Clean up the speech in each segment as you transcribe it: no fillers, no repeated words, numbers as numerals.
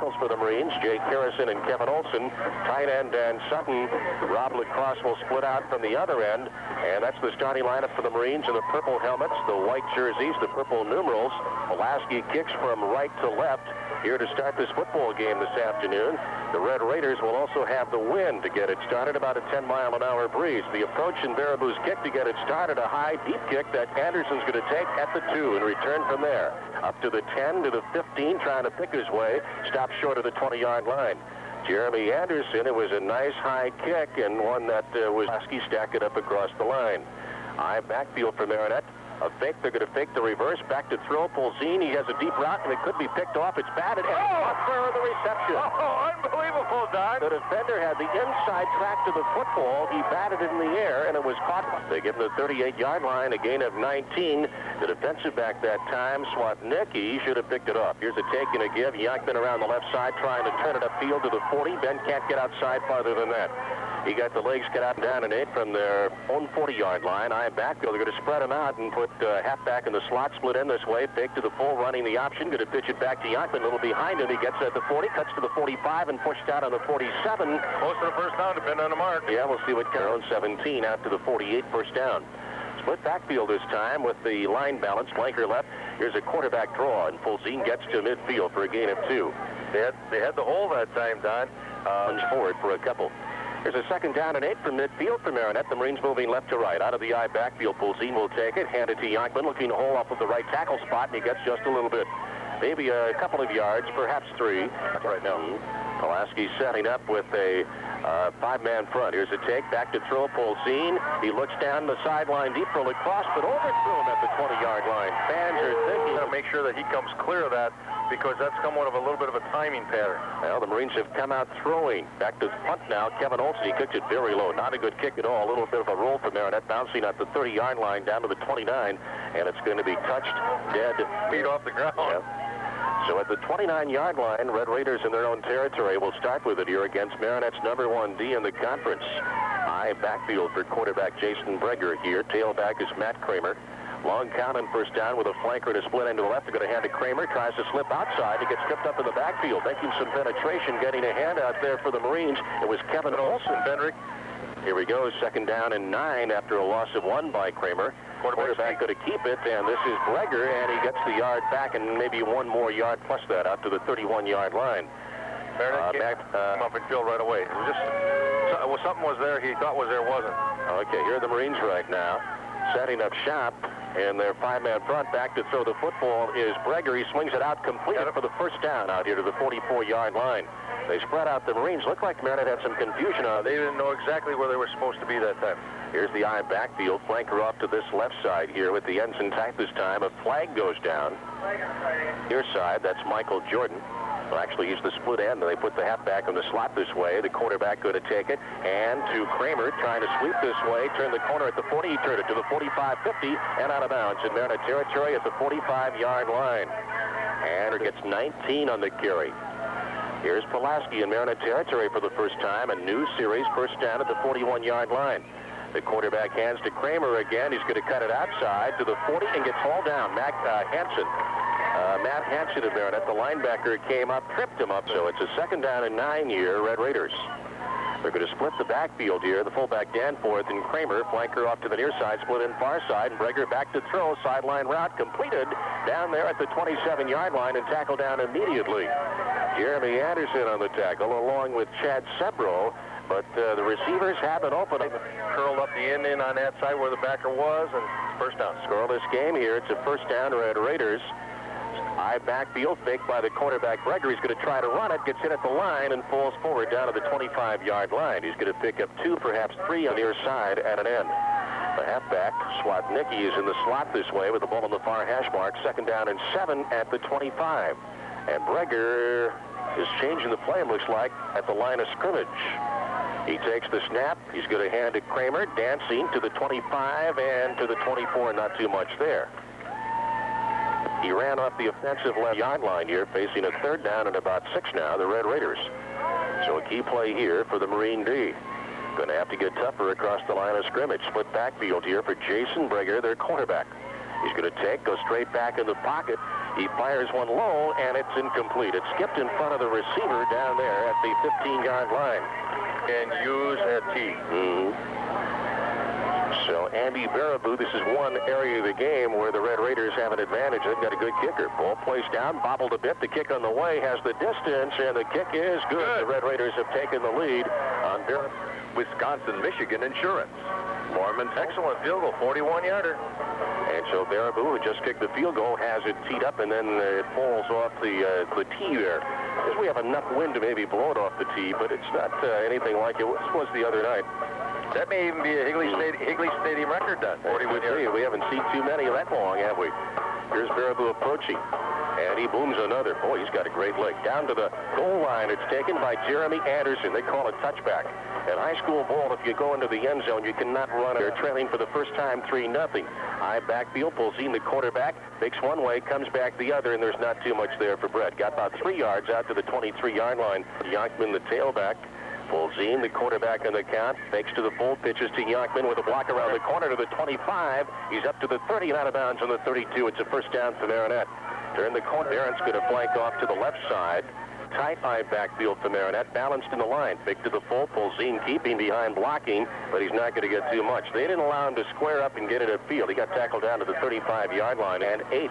tackles for the Marines, Jake Harrison and Kevin Olson. Tight end Dan Sutton. Rob Lacrosse will split out from the other end. And that's the starting lineup for the Marines in the purple helmets, the white jerseys, the purple numerals. Pulaski kicks from right to left here to start this football game this afternoon. The Red Raiders will also have the wind to get it started, about a 10-mile-an-hour breeze. The approach in Baraboo's kick to get it started, a high, deep kick that Anderson's going to take at the 2 and return from there. Up to the 10, to the 15, trying to pick his way. Stops short of the 20-yard line. Jeremy Anderson, it was a nice high kick and one that was Pulaski stacked it up across the line. High backfield for Marinette. A fake, they're going to fake the reverse, back to throw. Pulzine, he has a deep route, and it could be picked off. It's batted, and for the reception. Oh, unbelievable, Don. The defender had the inside track to the football. He batted it in the air, and it was caught. They give him the 38-yard line, a gain of 19. The defensive back that time, Swatnicki, should have picked it up. Here's a take and a give. Yankman around the left side, trying to turn it upfield to the 40. Ben can't get outside farther than that. He got the legs cut out and down and 8 from their own 40-yard line. High backfield. They're going to spread him out and put halfback in the slot, split in this way. Fake to the full, running the option. Going to pitch it back to Yankman. A little behind him. He gets at the 40, cuts to the 45, and pushed out on the 47. Close to the first down, depending on the mark. Yeah, we'll see what Carroll 17 out to the 48, first down. Split backfield this time with the line balance. Flanker left. Here's a quarterback draw, and Pulzine gets to midfield for a gain of 2. They had the hole that time, Don. Punch forward for a couple. There's a second down and 8 from midfield for Marinette. The Marines moving left to right. Out of the I backfield, Pulzine will take it. Hand it to Yankman, looking to hole off of the right tackle spot, and he gets just a little bit. Maybe a couple of yards, perhaps 3. Right now, Pulaski setting up with a 5-man front. Here's a take, back to throw, Pulzine. He looks down the sideline deep for Lacrosse, but overthrew him at the 20-yard line. Fans are thinking to make sure that he comes clear of that, because that's somewhat of a little bit of a timing pattern. Well, the Marines have come out throwing. Back to punt now. Kevin Olson, he kicked it very low. Not a good kick at all. A little bit of a roll for Marinette, bouncing at the 30-yard line down to the 29, and it's going to be touched dead. Feet off the ground. Yeah. So at the 29-yard line, Red Raiders in their own territory will start with it here against Marinette's number 1D in the conference. High backfield for quarterback Jason Breger here. Tailback is Matt Kramer. Long count and first down with a flanker to split into the left. They're going to hand to Kramer. Tries to slip outside. He gets tripped up in the backfield, making some penetration, getting a hand out there for the Marines. It was Kevin Olson. Benrick. Here we go, second down and 9 after a loss of 1 by Kramer. Quarterback going to keep it, and this is Breger, and he gets the yard back and maybe 1 more yard plus that out to the 31-yard line. Marinette came up and filled right away. It was just something was there he thought was there, wasn't. Okay, here are the Marines right now, setting up shop. And their 5-man front, back to throw the football is Breger. He swings it out, completed for the first down out here to the 44-yard line. They spread out. The Marines look like Marinette had some confusion on. They didn't know exactly where they were supposed to be that time. Here's the I backfield. Flanker off to this left side here with the ends intact this time. A flag goes down. Near side, that's Michael Jordan. Well, actually, he's the split end, and they put the halfback in the slot this way. The quarterback going to take it, and to Kramer, trying to sweep this way, turn the corner at the 40, he turned it to the 45, 50, and out of bounds in Marinette territory at the 45-yard line. And it gets 19 on the carry. Here's Pulaski in Marinette territory for the first time, a new series, first down at the 41-yard line. The quarterback hands to Kramer again. He's going to cut it outside to the 40 and gets hauled down. Matt Hansen of Marinette, the linebacker, came up, tripped him up, so it's a second down and 9 here, Red Raiders. They're going to split the backfield here. The fullback Danforth and Kramer, flanker off to the near side, split in far side, and Breger back to throw, sideline route completed down there at the 27-yard line and tackled down immediately. Jeremy Anderson on the tackle, along with Chad Sebro. But the receivers have it open. Curled up the end in on that side where the backer was, and first down. Scoreless game here. It's a first down, Red Raiders. High backfield, faked by the quarterback Breger. He's going to try to run it, gets hit at the line, and falls forward down to the 25-yard line. He's going to pick up 2, perhaps 3 on the near side at an end. The halfback, Swatnicki, is in the slot this way with the ball on the far hash mark. Second down and 7 at the 25. And Breger is changing the play, it looks like, at the line of scrimmage. He takes the snap. He's going to hand it Kramer, dancing to the 25 and to the 24, not too much there. He ran off the offensive left yard line here, facing a third down and about 6 now, the Red Raiders. So a key play here for the Marine D. Going to have to get tougher across the line of scrimmage. Split backfield here for Jason Breger, their quarterback. He's going to go straight back in the pocket. He fires one low, and it's incomplete. It skipped in front of the receiver down there at the 15-yard line. And use a tee. So Andy Baraboo, this is one area of the game where the Red Raiders have an advantage. They've got a good kicker. Ball placed down, bobbled a bit. The kick on the way has the distance, and the kick is good. The Red Raiders have taken the lead on Baraboo. Wisconsin-Michigan Insurance. Mormon's excellent field goal, 41-yarder. And so Baraboo, who just kicked the field goal, has it teed up, and then it falls off the tee there. Because we have enough wind to maybe blow it off the tee, but it's not anything like it was the other night. That may even be a Higley Stadium record done. 41 yards. We haven't seen too many that long, have we? Here's Baraboo approaching. And he booms another. Boy, he's got a great leg. Down to the goal line. It's taken by Jeremy Anderson. They call it touchback. At high school ball, if you go into the end zone, you cannot run it. They're trailing for the first time 3-0. High backfield. Pulzine, the quarterback, fakes one way, comes back the other, and there's not too much there for Brett. Got about 3 yards out to the 23-yard line. Yonkman, the tailback. Pulzine, the quarterback on the count, fakes to the full, pitches to Yonkman with a block around the corner to the 25. He's up to the 30 and out of bounds on the 32. It's a first down for Marinette. Turn the corner. Aaron's going to flank off to the left side. Tight high backfield for Marinette, balanced in the line. Fake to the full, Pulzine keeping behind blocking, but he's not going to get too much. They didn't allow him to square up and get it upfield. He got tackled down to the 35-yard line and 8.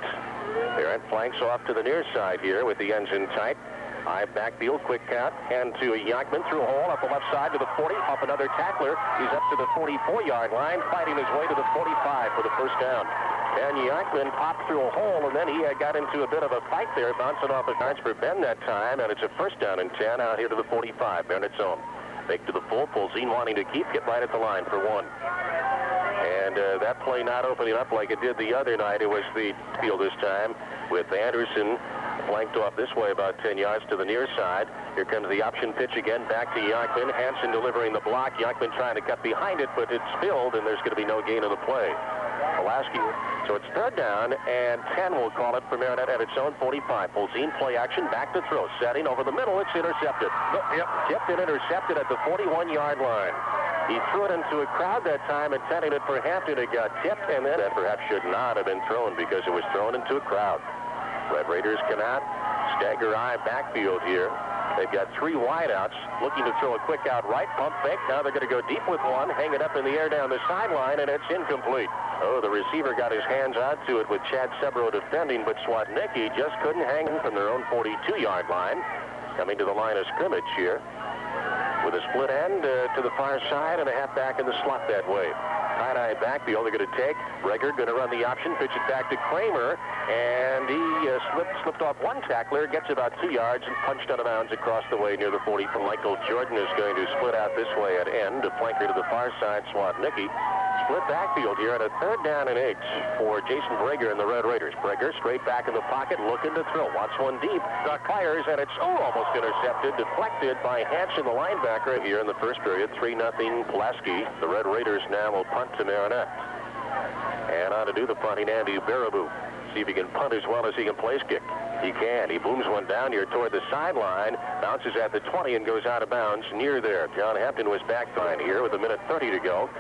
Aaron flanks off to the near side here with the engine tight. High backfield, quick count, and to Yonkman through a hole up the left side to the 40, up another tackler. He's up to the 44-yard line, fighting his way to the 45 for the first down. And Yonkman popped through a hole, and then he got into a bit of a fight there, bouncing off the yards for Ben that time, and it's a first down and 10 out here to the 45, Bennett's own. Fake to the full, Pulzine wanting to keep, get right at the line for 1. And that play not opening up like it did the other night. It was the field this time with Anderson flanked off this way about 10 yards to the near side. Here comes the option pitch again, back to Yonkman. Hansen delivering the block. Yonkman trying to cut behind it, but it's filled, and there's going to be no gain of the play. Pulaski. So it's third down, and 10 will call it for Marinette at its own 45. Pulzine, play action, back to throw. Setting over the middle, it's intercepted. Tipped and intercepted at the 41-yard line. He threw it into a crowd that time, intending it for Hampton. It got tipped, and then that perhaps should not have been thrown because it was thrown into a crowd. Red Raiders cannot stagger high backfield here. They've got 3 wideouts looking to throw a quick out right, pump fake. Now they're going to go deep with one, hang it up in the air down the sideline, and it's incomplete. Oh, the receiver got his hands out to it with Chad Sebro defending, but Swatnicki just couldn't hang it from their own 42-yard line. Coming to the line of scrimmage here with a split end to the far side and a halfback in the slot that way. Tight-eye backfield they're going to take. Breger going to run the option, pitch it back to Kramer, and he slipped off one tackler, gets about 2 yards, and punched out of bounds across the way near the 40. Michael Jordan is going to split out this way at end, a flanker to the far side, Swatnicki. Split backfield here at a third down and 8 for Jason Breger and the Red Raiders. Breger straight back in the pocket, looking to throw. Wants one deep. Duck fires, and it's almost intercepted, deflected by Hansen, the linebacker here in the first period. 3-0 Pulaski. The Red Raiders now will punt to Marinette. And on to do the punting, Andy Baraboo. See if he can punt as well as he can place kick. He can. He booms one down here toward the sideline, bounces at the 20 and goes out of bounds near there. John Hampton was back behind here with 1:30 to go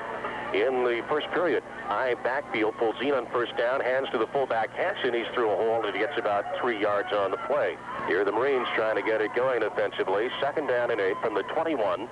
in the first period. High backfield, Pulzine on first down, hands to the fullback Hansen. He's through a hole, and he gets about 3 yards on the play. Here the Marines trying to get it going offensively. Second down and 8 from the 21.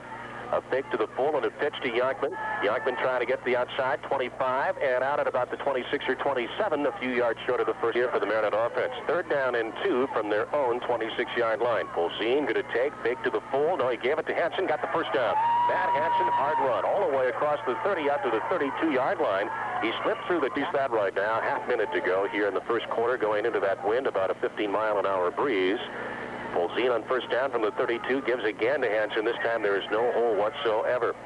A fake to the full and a pitch to Yonkman. Yonkman trying to get the outside, 25, and out at about the 26 or 27, a few yards short of the first here for the Marinette offense. Third down and 2 from their own 26-yard line. Pulzine going to take, fake to the full. No, he gave it to Hansen, got the first down. Matt Hansen, hard run, all the way across the 30 out to the 32-yard line. He slipped through the piece that right now, half minute to go here in the first quarter, going into that wind, about a 15-mile-an-hour breeze. Pulzine on first down from the 32, gives again to Hansen. This time there is no hole whatsoever.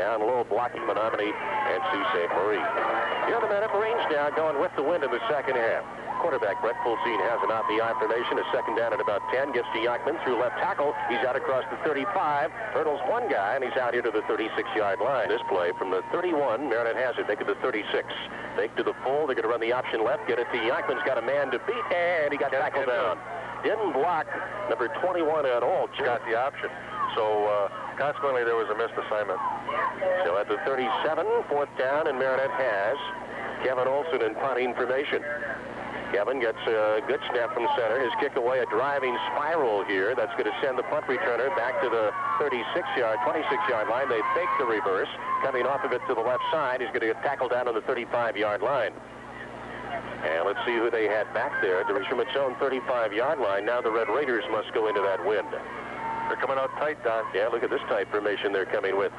Down low, blocking Menominee and Sault Ste. Marie. Here are the Marinette Marines now going with the wind in the second half. Quarterback Brett Pulzine has an out the I formation. A second down at about 10. Gives to Yonkman through left tackle. He's out across the 35. Hurdles one guy, and he's out here to the 36-yard line. This play from the 31, Marinette has it. They get the 36. Fake to the full. They're going to run the option left. Get it to Yonkman's got a man to beat, and he got tackled down. Didn't block number 21 at all. Got the option. So, consequently, there was a missed assignment. So at the 37, fourth down, and Marinette has Kevin Olson in punting formation. Kevin gets a good snap from center. His kick away, a driving spiral here. That's going to send the punt returner back to the 26-yard line. They fake the reverse. Coming off of it to the left side, he's going to get tackled down on the 35-yard line. And let's see who they had back there. To reach from its own 35-yard line. Now the Red Raiders must go into that wind. They're coming out tight, Don. Yeah, look at this tight formation they're coming with.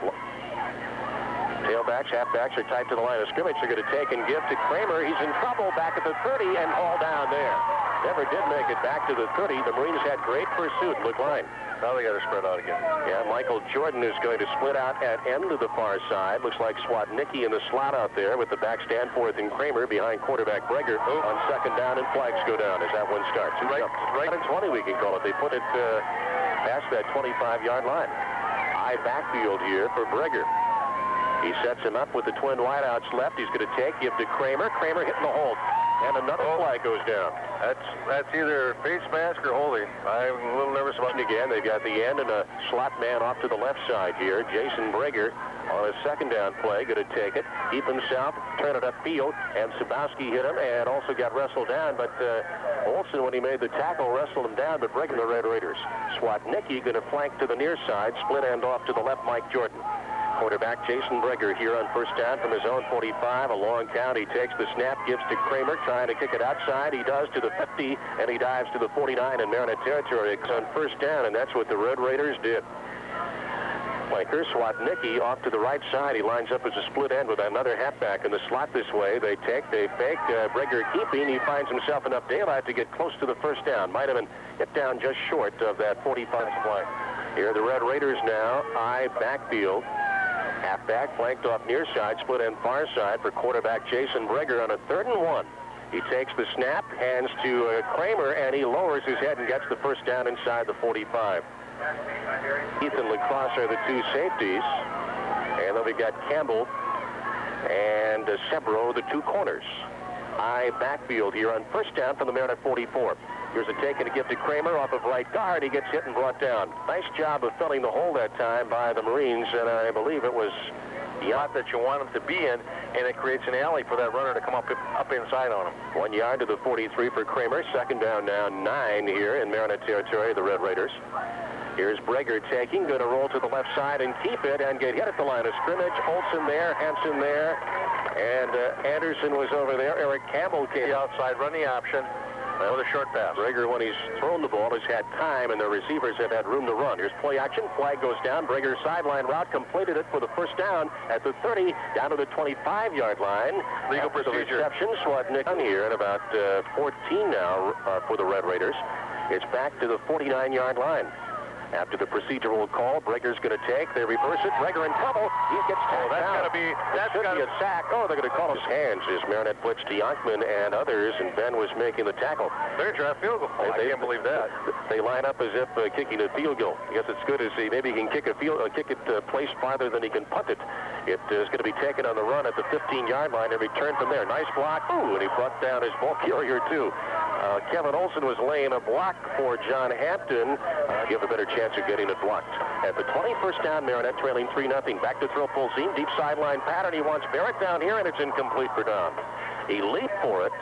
Tailbacks, halfbacks are tight to the line of scrimmage. They're going to take and give to Kramer. He's in trouble back at the 30 and all down there. Never did make it back to the 30. The Marines had great pursuit. Look line. Now they got to spread out again. Yeah, Michael Jordan is going to split out at end to the far side. Looks like Swatnicki in the slot out there with the back Stanforth and Kramer behind quarterback Breger on second down, and flags go down as that one starts. Right at 20, we can call it. They put it past that 25-yard line. High backfield here for Breger. He sets him up with the twin wideouts left. He's going to give to Kramer. Kramer hitting the hold. And another flag goes down. That's either face mask or holding. I'm a little nervous about it. Again, they've got the end and a slot man off to the left side here. Jason Breger on a second down play, going to take it, keep him south, turn it upfield, and Sabowski hit him and also got wrestled down. But Olsen, when he made the tackle, wrestled him down, but Breger, the Red Raiders. Swatnicki going to flank to the near side, split end off to the left, Mike Jordan. Quarterback Jason Breger here on first down from his own 45. A long count. He takes the snap, gives to Kramer, trying to kick it outside. He does to the 50, and he dives to the 49 in Marinette territory. It's on first down, and that's what the Red Raiders did. Flanker Swatnicki off to the right side. He lines up as a split end with another halfback in the slot this way. They fake. Breger keeping. He finds himself enough daylight to get close to the first down. Might have been hit down just short of that 45 play. Here are the Red Raiders now. High backfield. Halfback flanked off near side, split end far side for quarterback Jason Breger on a 3rd and 1. He takes the snap, hands to Kramer, and he lowers his head and gets the first down inside the 45. Heath and Lacrosse are the two safeties. And then we've got Campbell and Sebro, the two corners. High backfield here on first down from the Marinette 44. Here's a take and a give to Kramer off of right guard. He gets hit and brought down. Nice job of filling the hole that time by the Marines, and I believe it was the spot that you want him to be in, and it creates an alley for that runner to come up inside on him. 1 yard to the 43 for Kramer. Second down now, 9 here in Marinette territory, the Red Raiders. Here's Breger taking, going to roll to the left side and keep it and get hit at the line of scrimmage. Olsen there, Hansen there, and Anderson was over there. Eric Campbell came outside, run the option. With a short pass. Breger, when he's thrown the ball, has had time, and the receivers have had room to run. Here's play action. Flag goes down. Breger's sideline route completed it for the first down at the 30, down to the 25-yard line. Legal procedure. The reception. Swatnicki here at about 14 now for the Red Raiders. It's back to the 49-yard line. After the procedural call, Breger's going to take. They reverse it. Breger in trouble. He gets tackled. That's got to be a sack. Oh, they're going to call his hands as Marinette blitzed to Yonkman and others, and Ben was making the tackle. They're trying to field goal. I can't believe that. They line up as if kicking a field goal. I guess it's good as maybe he can kick it placed farther than he can punt it. It is going to be taken on the run at the 15-yard line and returned from there. Nice block. Ooh, and he brought down his ball carrier, too. Kevin Olsen was laying a block for John Hampton. Give a better chance of getting it blocked. At the 21st down, Marinette trailing 3-0. Back to throw Pulsine. Deep sideline pattern. He wants Barrett down here, and it's incomplete for Don. He leaped for it.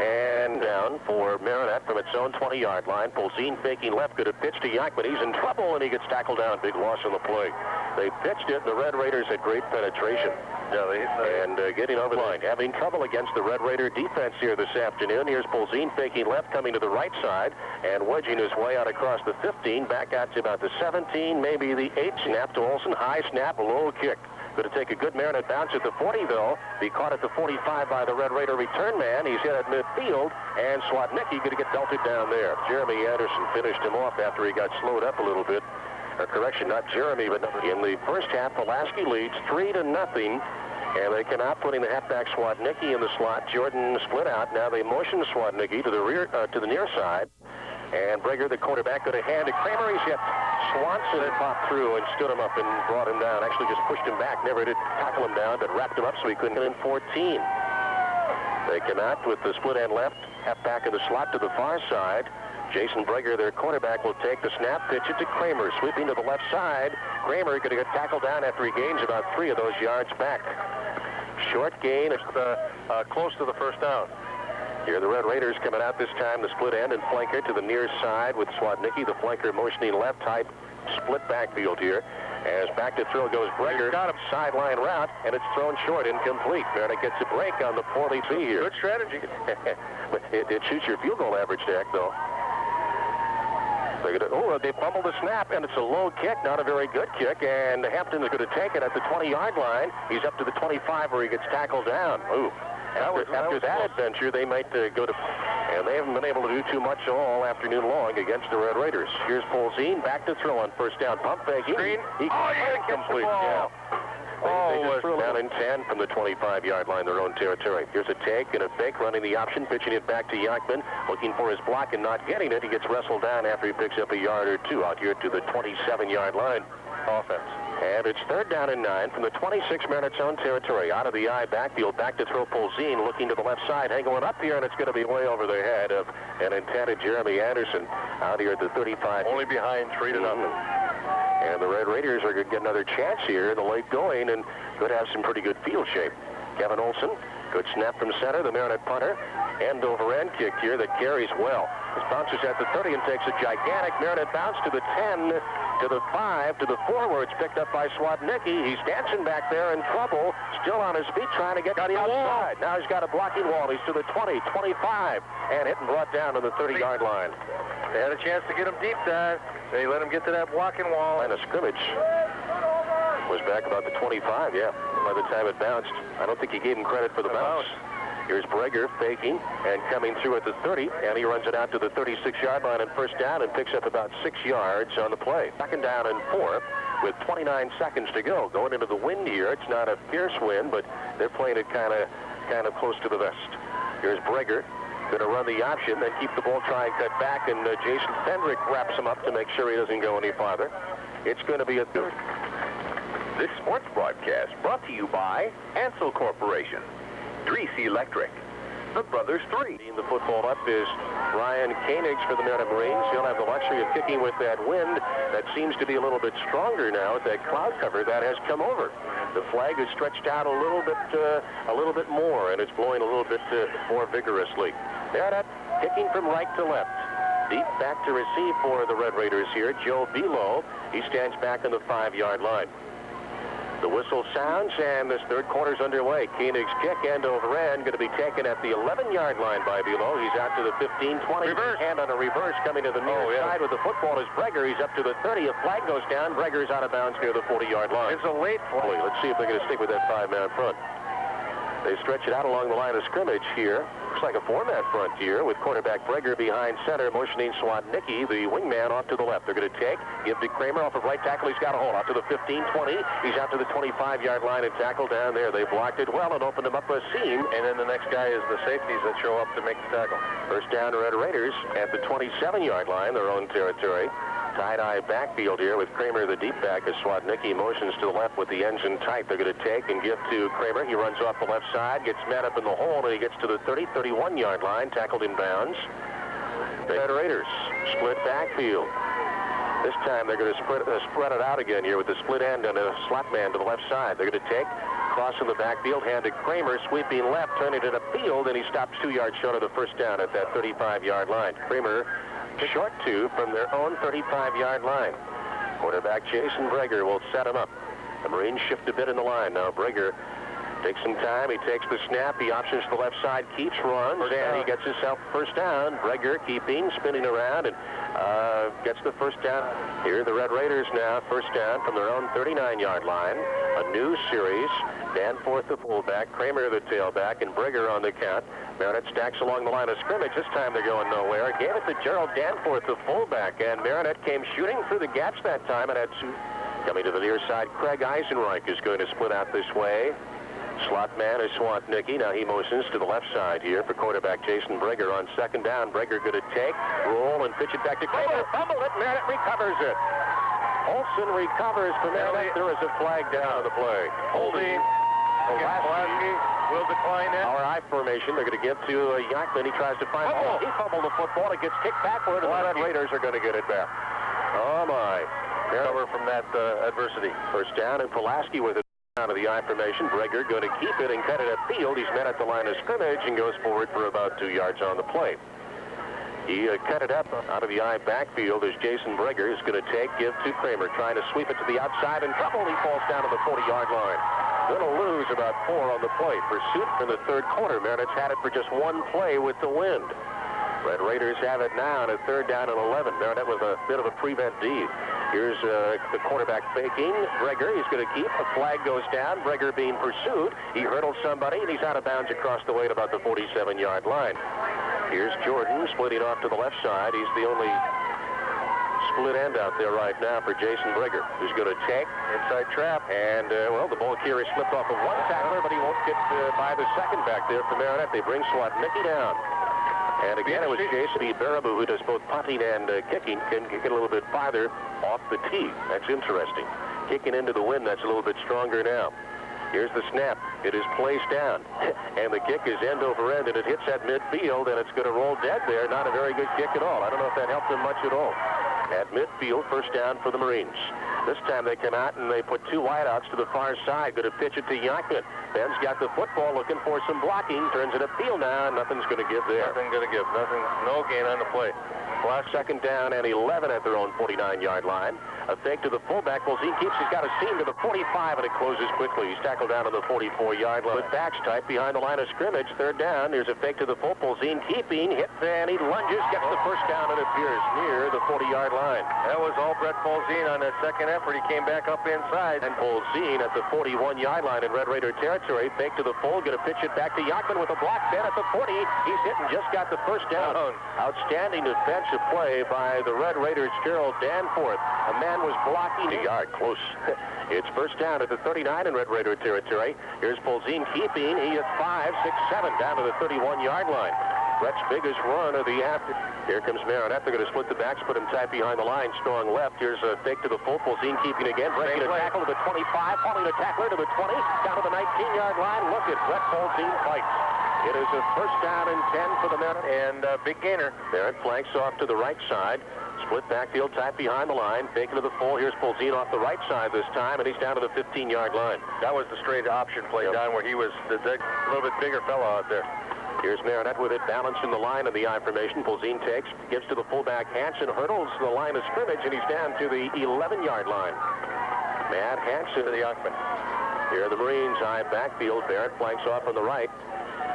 And down for Marinette from its own 20-yard line. Pulsine faking left. Good at pitch to Yonkman. He's in trouble, and he gets tackled down. Big loss on the play. They pitched it, and the Red Raiders had great penetration. Yeah, getting over the line. Having trouble against the Red Raider defense here this afternoon. Here's Pulsine faking left, coming to the right side, and wedging his way out across the 15, back out to about the 17, maybe the 8. Snap to Olsen. High snap, low kick. Going to take a good Marinette bounce at the 40, though. Be caught at the 45 by the Red Raider return man. He's hit at midfield, and Swatnicki going to get belted down there. Jeremy Anderson finished him off after he got slowed up a little bit. Correction, not Jeremy, but in the first half, Pulaski leads 3-0, and they come out putting the halfback Swatnicki in the slot. Jordan split out. Now they motion Swatnicki to the rear, to the near side, and Breger, the quarterback, going to hand to Kramer. He's hit. Swanson popped through and stood him up and brought him down. Actually just pushed him back. Never did tackle him down, but wrapped him up so he couldn't get in 14. They come out with the split end left, halfback in the slot to the far side. Jason Breger, their quarterback, will take the snap, pitch it to Kramer, sweeping to the left side. Kramer going to get tackled down after he gains about 3 of those yards back. Short gain. It's close to the first down. Here the Red Raiders coming out this time, the split end and flanker to the near side with Swatnicki, the flanker motioning left, type split backfield here. As back to throw goes Breger, got him sideline route, and it's thrown short, incomplete. Marinette gets a break on the poorly tee here. Good strategy. It shoots your field goal average, Jack, though. They fumbled the snap, and it's a low kick, not a very good kick, and Hampton is going to take it at the 20-yard line. He's up to the 25 where he gets tackled down. Ooh. After that adventure, they might go to... And they haven't been able to do too much all afternoon long against the Red Raiders. Here's Polzine, back to throw on first down. Pump faking. Incomplete. Yeah. They just threw down in 10 from the 25-yard line, their own territory. Here's a take and a fake, running the option, pitching it back to Yachman, looking for his block and not getting it. He gets wrestled down after he picks up a yard or two out here to the 27-yard line. Offense. And it's third down and 9 from the 26 Marinette's own territory. Out of the eye backfield, back to throw Polzine, looking to the left side, going up here, and it's going to be way over the head of an intended Jeremy Anderson out here at the 35. Only behind 3-0. And the Red Raiders are going to get another chance here in the late going and could have some pretty good field shape. Kevin Olson, good snap from center, the Marinette punter. End over end kick here that carries well. This bounces at the 30 and takes a gigantic Marinette bounce to the 10, to the 5, to the 4, where it's picked up by Swatnicki. He's dancing back there in trouble, still on his feet trying to get to the outside. Now he's got a blocking wall. He's to the 20, 25, and hit and brought down to the 30-yard line. They had a chance to get him deep there. They let him get to that blocking wall. And a scrimmage was back about the 25, yeah, by the time it bounced. I don't think he gave him credit for the bounce. Here's Breger faking and coming through at the 30, and he runs it out to the 36-yard line and first down and picks up about 6 yards on the play. Second down and 4 with 29 seconds to go. Going into the wind here, it's not a fierce wind, but they're playing it kind of close to the vest. Here's Breger, going to run the option, then keep the ball, try and cut back, and Jason Fendrick wraps him up to make sure he doesn't go any farther. It's going to be a third. This sports broadcast brought to you by Ansel Corporation, Dries Electric, The Brothers 3. The football up is Ryan Koenigs for the Marinette Marines. He'll have the luxury of kicking with that wind that seems to be a little bit stronger now with that cloud cover that has come over. The flag is stretched out a little bit more, and it's blowing a little bit more vigorously. Marinette kicking from right to left. Deep back to receive for the Red Raiders here, Joe Bilo. He stands back on the 5-yard line. The whistle sounds, and this third quarter's underway. Koenig's kick, end over end, going to be taken at the 11-yard line by Bilo. He's out to the 15-20. Reverse. Hand on a reverse coming to the near side with the football is Breger. He's up to the 30. A flag goes down. Breger's out of bounds near the 40-yard line. It's a late flag. Let's see if they're going to stick with that 5-man front. They stretch it out along the line of scrimmage here. Looks like a 4-man front here with quarterback Breger behind center, motioning Swatnicki, the wingman, off to the left. They're going to give to Kramer off of right tackle. He's got a hold out to the 15-20. He's out to the 25-yard line and tackle down there. They blocked it well and opened him up a seam. And then the next guy is the safeties that show up to make the tackle. First down, Red Raiders at the 27-yard line, their own territory. Tight-eye backfield here with Kramer, the deep back, as Swatnicki motions to the left with the engine tight. They're going to take and give to Kramer. He runs off the left side, gets met up in the hole, and he gets to the 30, 31-yard line, tackled in bounds. The Red Raiders split backfield. This time they're going to spread it out again here with the split end and a slap man to the left side. They're going to take, cross in the backfield, hand to Kramer, sweeping left, turning it upfield, and he stops 2 yards short of the first down at that 35-yard line. Kramer short 2 from their own 35-yard line. Quarterback Jason Breger will set him up. The Marines shift a bit in the line. Now Breger takes some time. He takes the snap. He options to the left side, keeps, runs, and he gets himself first down. Breger keeping, spinning around, and gets the first down. Here the Red Raiders now, first down from their own 39-yard line. A new series. Danforth the fullback, Kramer the tailback, and Breger on the count. Marinette stacks along the line of scrimmage. This time they're going nowhere. Gave it to Gerald Danforth, the fullback, and Marinette came shooting through the gaps that time and had two. Coming to the near side, Craig Eisenreich is going to split out this way. Slot man is Swatnicki. Now he motions to the left side here for quarterback Jason Breger on second down. Breger going to take, roll, and pitch it back to Kramer. Fumble it. Marinette recovers it. Olson recovers for Marinette. There is a flag down on the play. Holding. Pulaski will decline it. Our I formation, they're going to give to Yachman. He tries to find the ball. He fumbled the football. It gets kicked backward, and the Red Raiders are going to get it back. Oh, my. Recover from that adversity. First down, and Pulaski with it. Out of the I formation, Breger going to keep it and cut it upfield. He's met at the line of scrimmage and goes forward for about 2 yards on the play. He cut it up out of the I backfield as Jason Breger is going to give to Kramer, trying to sweep it to the outside, and trouble. He falls down to the 40-yard line. Going to lose about 4 on the play. Pursuit in the third quarter. Marinette's had it for just 1 play with the wind. Red Raiders have it now on a 3rd down and 11. Marinette with a bit of a prevent D. Here's the quarterback faking. Breger, he's going to keep. A flag goes down. Breger being pursued. He hurdles somebody, and he's out of bounds across the way at about the 47-yard line. Here's Jordan splitting off to the left side. He's the only split end out there right now for Jason Breger, who's going to take inside trap. And, well, the ball carrier slipped off of one tackler, but he won't get by the second back there for Marinette. They bring Swatnicki down. And again, it was Jason Baraboo, who does both punting and kicking, can kick it a little bit farther off the tee. That's interesting. Kicking into the wind, that's a little bit stronger now. Here's the snap. It is placed down. And the kick is end over end, and it hits at midfield, and it's going to roll dead there. Not a very good kick at all. I don't know if that helped him much at all. At midfield, first down for the Marines. This time they come out and they put 2 wideouts to the far side. Going to pitch it to Yankman. Ben's got the football, looking for some blocking. Turns it upfield now, and nothing's going to give there. Nothing going to give. Nothing. No gain on the play. Last second down and 11 at their own 49-yard line. A fake to the fullback. Bolzin keeps. He's got a seam to the 45, and it closes quickly. He's tackled down to the 44-yard line. With backs tight behind the line of scrimmage. 3rd down. There's a fake to the full. Bolzin keeping. Hit, and he lunges. Gets the first down, and it appears near the 40-yard line. That was all Brett Bolzin on that second effort. He came back up inside. And Bolzin at the 41-yard line in Red Raider territory. Fake to the full. Going to pitch it back to Yankman with a block. Ben at the 40. He's hit and just got the first down. Outstanding defensive play by the Red Raiders' Gerald Danforth. A man was blocking a yard close. It's first down at the 39 in Red Raider territory. Here's Bolzin keeping. He is 5, 6, 7 down to the 31-yard line. Brett's biggest run of the after. Here comes Marinette. They're going to split the backs, put him tight behind the line. Strong left. Here's a fake to the full. Bolzin keeping again. Breaking a tackle to the 25. Falling a tackler to the 20. Down to the 19-yard line. Look at Brett Bolzin fights. It is a first down and 10 for the Marinette. And big gainer. Barrett flanks off to the right side. Split backfield tight behind the line. Faking to the full. Here's Bolzin off the right side this time, and he's down to the 15-yard line. That was the straight option play down where he was the little bit bigger fellow out there. Here's Marinette with it, balanced in the line of the I formation. Bolzin takes, gives to the fullback. Hansen hurdles the line of scrimmage, and he's down to the 11-yard line. Matt Hansen to the Yankman. Here are the Marines, I backfield. Barrett flanks off on the right.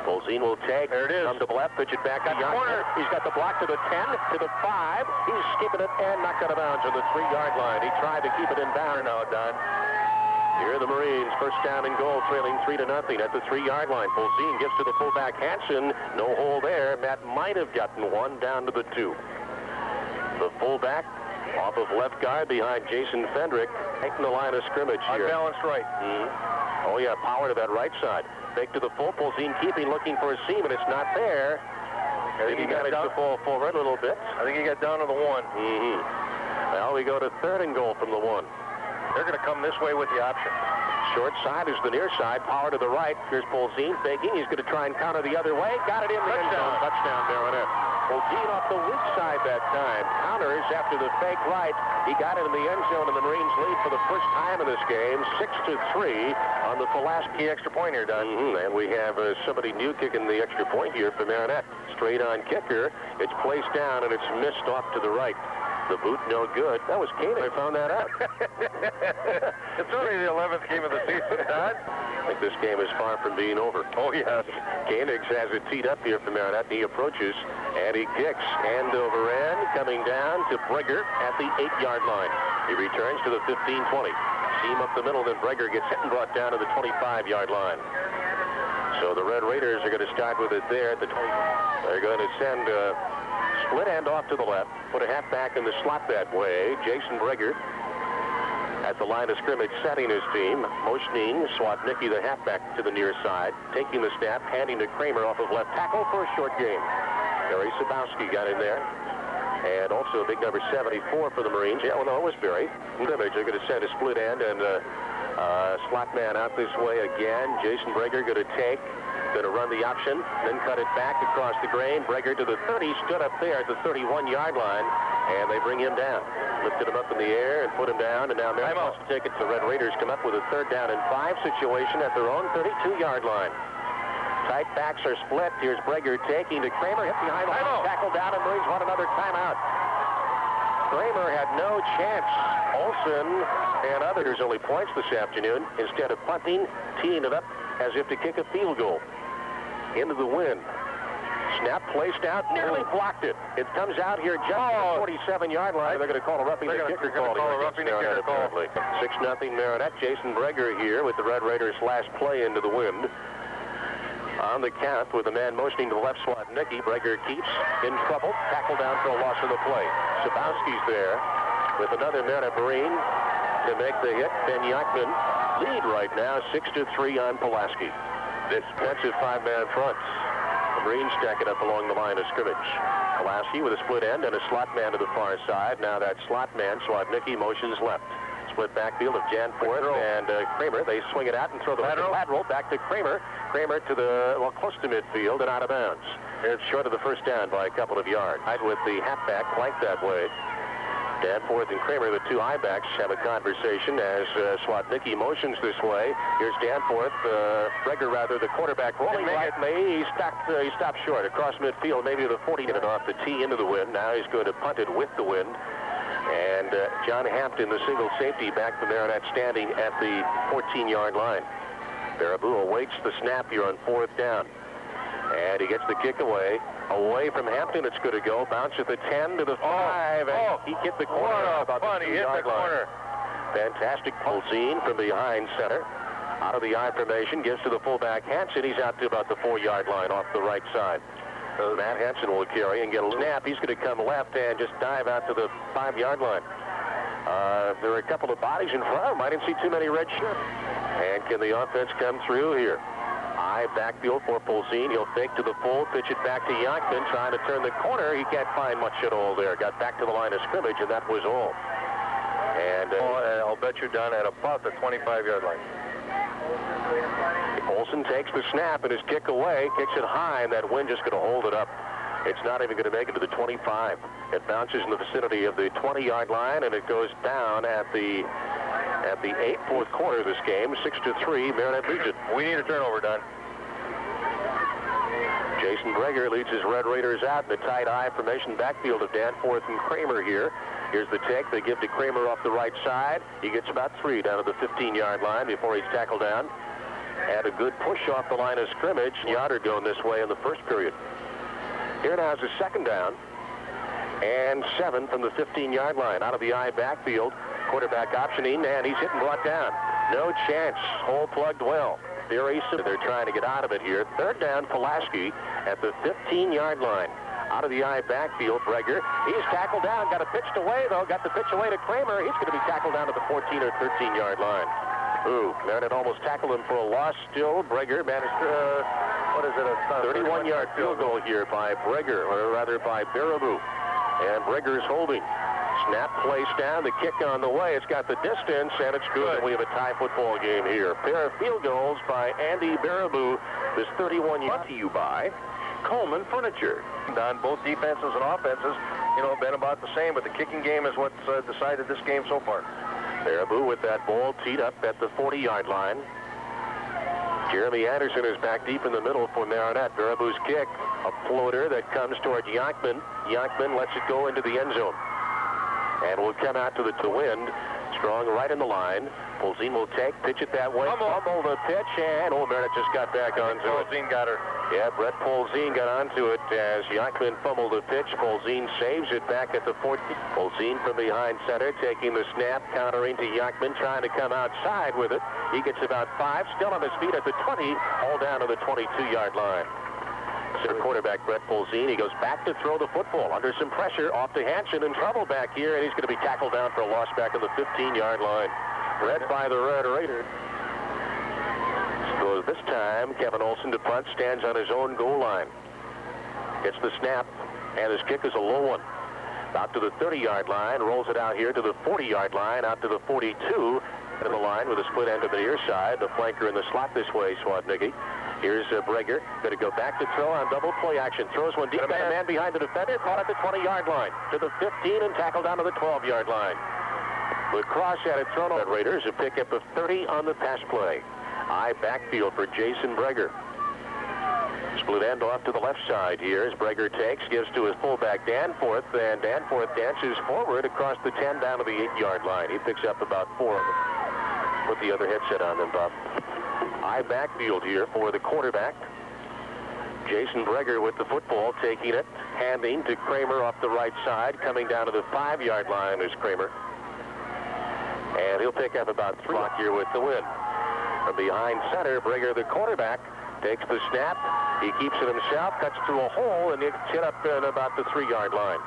Bolzin will take. There it is. Come to the left, pitch it back to Yankman. He's got the block to the 10, to the 5. He's skipping it and knocked out of bounds on the 3-yard line. He tried to keep it in bounds. Now, Don. Here are the Marines, first down and goal, trailing 3-0 at the 3-yard line. Bolzin gives to the fullback Hansen. No hole there. Matt might have gotten one down to the 2. The fullback off of left guard behind Jason Fendrick, taking the line of scrimmage here. Unbalanced right. Oh, yeah, power to that right side. Fake to the full. Bolzin keeping, looking for a seam, and it's not there. I think he got it to fall forward a little bit. I think he got down to the 1. Well, we go to 3rd and goal from the 1. They're going to come this way with the option. Short side is the near side. Power to the right. Here's Bolzin faking. He's going to try and counter the other way. Got it in the end zone. Touchdown, Marinette. Bolzin off the weak side that time. Counters after the fake right. He got it in the end zone, and the Marines lead for the first time in this game, 6-3 on the Pulaski extra point here, Don. And we have somebody new kicking the extra point here for Marinette. Straight on kicker. It's placed down, and it's missed off to the right. The boot, no good. That was Koenig. I found that out. It's only the 11th game of the season, Don. I think this game is far from being over. Oh, yes. Koenig has it teed up here for Marinette. He approaches, and he kicks. End over end, coming down to Breger at the 8-yard line. He returns to the 15-20. Seam up the middle, then Breger gets hit and brought down to the 25-yard line. So the Red Raiders are going to start with it there at the 20. They're going to send split end off to the left, put a halfback in the slot that way. Jason Breger at the line of scrimmage setting his team, motioning Swatnicki, the halfback, to the near side, taking the snap, handing to Kramer off of left tackle for a short gain. Barry Sabowski got in there, and also a big number 74 for the Marines. Yeah, well, no, it was Barry. They're going to send a split end, and Slot man out this way again. Jason Breger going to take. Going to run the option, then cut it back across the grain. Breger to the 30, stood up there at the 31-yard line, and they bring him down. Lifted him up in the air and put him down, and now Marinette wants to take it to the Red Raiders. Come up with a 3rd down and 5 situation at their own 32-yard line. Tight backs are split. Here's Breger taking to Kramer, hit behind the line, tackle down, and Marines want another timeout. Kramer had no chance. Olsen and others only points this afternoon. Instead of punting, teeing it up as if to kick a field goal. Into the wind. Snap placed out, nearly blocked it. It comes out here just at the 47-yard line. They're going to call a roughing the kicker call. 6-0 Marinette. Jason Breger here with the Red Raiders' last play into the wind. On the count with a man motioning to the left slot, Nicky. Breger keeps in trouble. Tackle down for a loss of the play. Sabowski's there with another Marinette Marine to make the hit. Ben Yachman lead right now, 6-3 on Pulaski. This defensive 5-man front. The Marines stack it up along the line of scrimmage. Pulaski with a split end and a slot man to the far side. Now that slot man, Slotnicki, motions left. Split backfield of Janforth and Kramer. They swing it out and throw the lateral back to Kramer. Kramer to the, close to midfield and out of bounds. It's short of the 1st down by a couple of yards. With the halfback flanked that way. Danforth and Kramer, the 2 high-backs, have a conversation as Slotnicki motions this way. Here's Danforth, Breger rather, the quarterback rolling right. He stopped short across midfield, maybe the 40 minute off the tee into the wind. Now he's going to punt it with the wind. And John Hampton, the single safety back for Marinette, standing at the 14-yard line. Baraboo awaits the snap here on 4th down. And he gets the kick away from Hampton. It's going to go. Bounce at the 10 to the 5. And he hit the corner. About the 2-yard line. Fantastic Polzine from behind center. Out of the I formation. Gives to the fullback Hansen. He's out to about the 4-yard line off the right side. So Matt Hansen will carry and get a snap. He's going to come left and just dive out to the 5-yard line. There are a couple of bodies in front of him. I didn't see too many red shirts. And can the offense come through here? High backfield for Polzine. He'll fake to the full, pitch it back to Yachman, trying to turn the corner. He can't find much at all there. Got back to the line of scrimmage, and that was all. And I'll bet you're done at about the 25-yard line. Olsen takes the snap and his kick away, kicks it high, and that wind just going to hold it up. It's not even going to make it to the 25. It bounces in the vicinity of the 20-yard line, and it goes down at the 8th, 4th quarter of this game. 6-3, Marinette leads it. We need a turnover, Don. Jason Breger leads his Red Raiders out in the tight I formation backfield of Danforth and Kramer here. Here's the take. They give to Kramer off the right side. He gets about 3 down to the 15-yard line before he's tackled down. Had a good push off the line of scrimmage. Yoder going this way in the first period. Here now is a 2nd down and 7 from the 15-yard line. Out of the I backfield. Quarterback optioning, and he's hit and brought down. No chance. Hole plugged well. Very simple. They're trying to get out of it here. 3rd down, Pulaski at the 15-yard line. Out of the I backfield, Breger. He's tackled down. Got it pitched away, though. Got the pitch away to Kramer. He's going to be tackled down to the 14 or 13-yard line. Ooh, Marinette almost tackled him for a loss. Still, Breger managed to, a 31-yard field goal here by Breger, or rather by Baraboo. And Breger's holding. Snap placed down, the kick on the way. It's got the distance, and it's good. And we have a tie football game here. Pair of field goals by Andy Baraboo. This 31-yard. Brought to you by Coleman Furniture. Don, both defenses and offenses, been about the same, but the kicking game is what's decided this game so far. Baraboo with that ball teed up at the 40-yard line. Jeremy Anderson is back deep in the middle for Marinette. Baraboo's kick, a floater that comes toward Yachman. Yachman lets it go into the end zone. And will come out to the wind. Strong right in the line. Polzine will take, pitch it that way. Fumble the pitch, and Marinette just got back onto it. Polzine got her. Yeah, Brett Polzine got onto it as Yachman fumbled the pitch. Polzine saves it back at the 14. Polzine from behind center, taking the snap, countering to Yachman, trying to come outside with it. He gets about 5, still on his feet at the 20, all down to the 22-yard line. Center quarterback Brett Polzine, he goes back to throw the football under some pressure off to Hansen, in trouble back here, and he's going to be tackled down for a loss back on the 15-yard line. Led by the Red Raiders. So this time, Kevin Olsen to punt, stands on his own goal line. Gets the snap, and his kick is a low one. Out to the 30-yard line, rolls it out here to the 40-yard line, out to the 42. To the line with a split end to the near side. The flanker in the slot this way, Swatnicki. Here's Breger. Going to go back to throw on double play action. Throws one deep. And a man behind the defender. Caught at the 20-yard line. To the 15 and tackled down to the 12-yard line. Lacrosse had it thrown on Raiders. A pickup of 30 on the pass play. High backfield for Jason Breger. Split end off to the left side here as Breger takes, gives to his fullback Danforth, and Danforth dances forward across the 10 down to the 8-yard line. He picks up about 4. Put the other headset on then, Bob. High backfield here for the quarterback. Jason Breger with the football, taking it, handing to Kramer off the right side, coming down to the 5-yard line is Kramer. And he'll pick up about 3 here with the win. From behind center, Breger, the quarterback, takes the snap. He keeps it himself, cuts through a hole, and gets hit up at about the 3-yard line.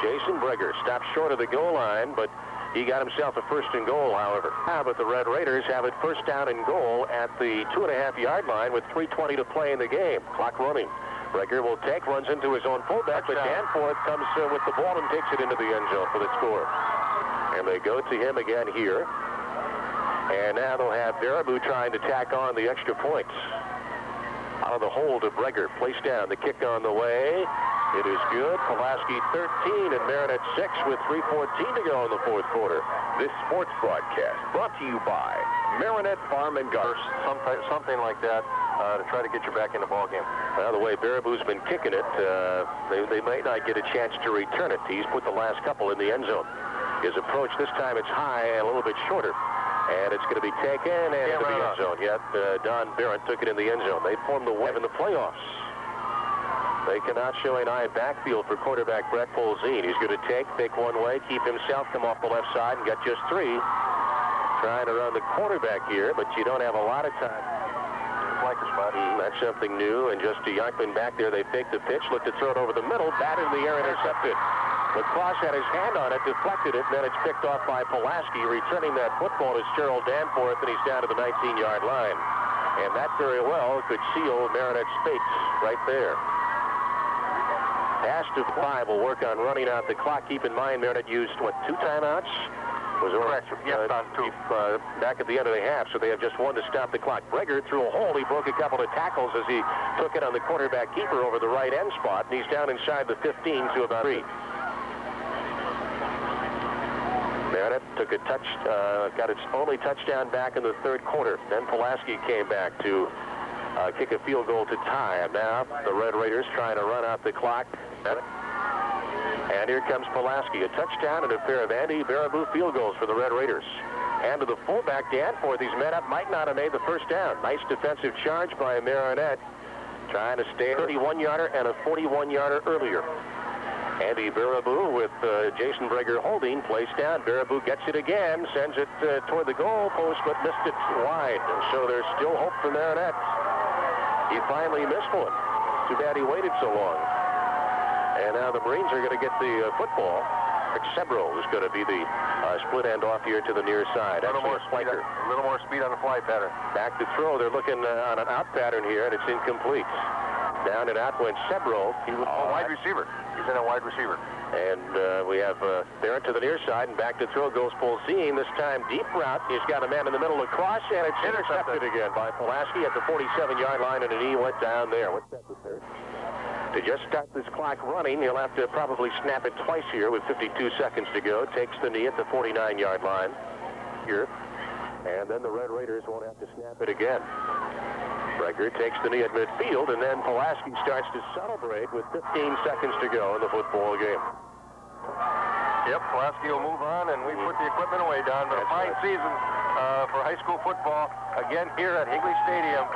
Jason Breger stops short of the goal line, but he got himself a first and goal, however. But the Red Raiders have it first down and goal at the 2.5-yard line with 3:20 to play in the game. Clock running. Breger will take, runs into his own fullback, but Danforth comes with the ball and takes it into the end zone for the score. And they go to him again here. And now they'll have Baraboo trying to tack on the extra points. Out of the hole to Breger, placed down, the kick on the way. It is good. Pulaski 13 and Marinette 6 with 3:14 to go in the fourth quarter. This sports broadcast brought to you by Marinette Farm and Garden. Something like that to try to get you back in the ball game. Well, the way Baraboo's been kicking it, they might not get a chance to return it. He's put the last couple in the end zone. His approach this time, it's high and a little bit shorter. And it's going to be taken and into the end zone. Yet Don Barrett took it in the end zone. They formed the web in the playoffs. They cannot show an eye backfield for quarterback Brett Polzine. He's going to take one way, keep himself, come off the left side, and get just 3. Trying to run the quarterback here, but you don't have a lot of time. Flanker spot. That's something new, and just to Yonkman back there, they fake the pitch, look to throw it over the middle, bat in the air, intercepted. Lacrosse had his hand on it, deflected it, and then it's picked off by Pulaski. Returning that football is Gerald Danforth, and he's down to the 19-yard line. And that very well could seal Marinette's fates right there. Pass to 5 will work on running out the clock. Keep in mind, Marinette used, 2 timeouts? Was it correct? Yes, on 2. Back at the end of the half, so they have just 1 to stop the clock. Breger threw a hole. He broke a couple of tackles as he took it on the quarterback keeper over the right end spot, and he's down inside the 15 to about 3. Marinette took a got its only touchdown back in the third quarter. Then Pulaski came back to kick a field goal to tie. And now the Red Raiders trying to run out the clock. And here comes Pulaski. A touchdown and a pair of Andy Baraboo field goals for the Red Raiders. And to the fullback, Danforth, these men up, might not have made the first down. Nice defensive charge by Marinette. Trying to stay a 31-yarder and a 41-yarder earlier. Andy Baraboo with Jason Breger holding, placed down. Baraboo gets it again, sends it toward the goal post, but missed it wide. And so there's still hope for Marinette. He finally missed one. Too bad he waited so long. And now the Marines are going to get the football. Sebro is going to be the split end off here to the near side. A little more speed on the fly pattern. Back to throw. They're looking on an out pattern here, and it's incomplete. Down and out went Sebro. He was a wide receiver. He's in a wide receiver. And we have Barrett to the near side, and back to throw goes Polzine. This time deep route. He's got a man in the middle across, and it's intercepted again by Pulaski at the 47-yard line, and a knee went down there. What's that, the third? To just start this clock running, he'll have to probably snap it twice here with 52 seconds to go. Takes the knee at the 49-yard line here. And then the Red Raiders won't have to snap it again. Breger takes the knee at midfield, and then Pulaski starts to celebrate with 15 seconds to go in the football game. Yep, Pulaski will move on, and we put the equipment away, Don. But a fine season for high school football, again here at Higley Stadium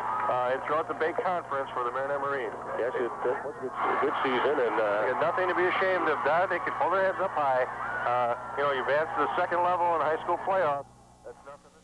and throughout the Bay Conference for the Marinette Marines. Yes, it was a good season, and nothing to be ashamed of, Don. They can hold their heads up high. You advance to the second level in high school playoffs. That's nothing.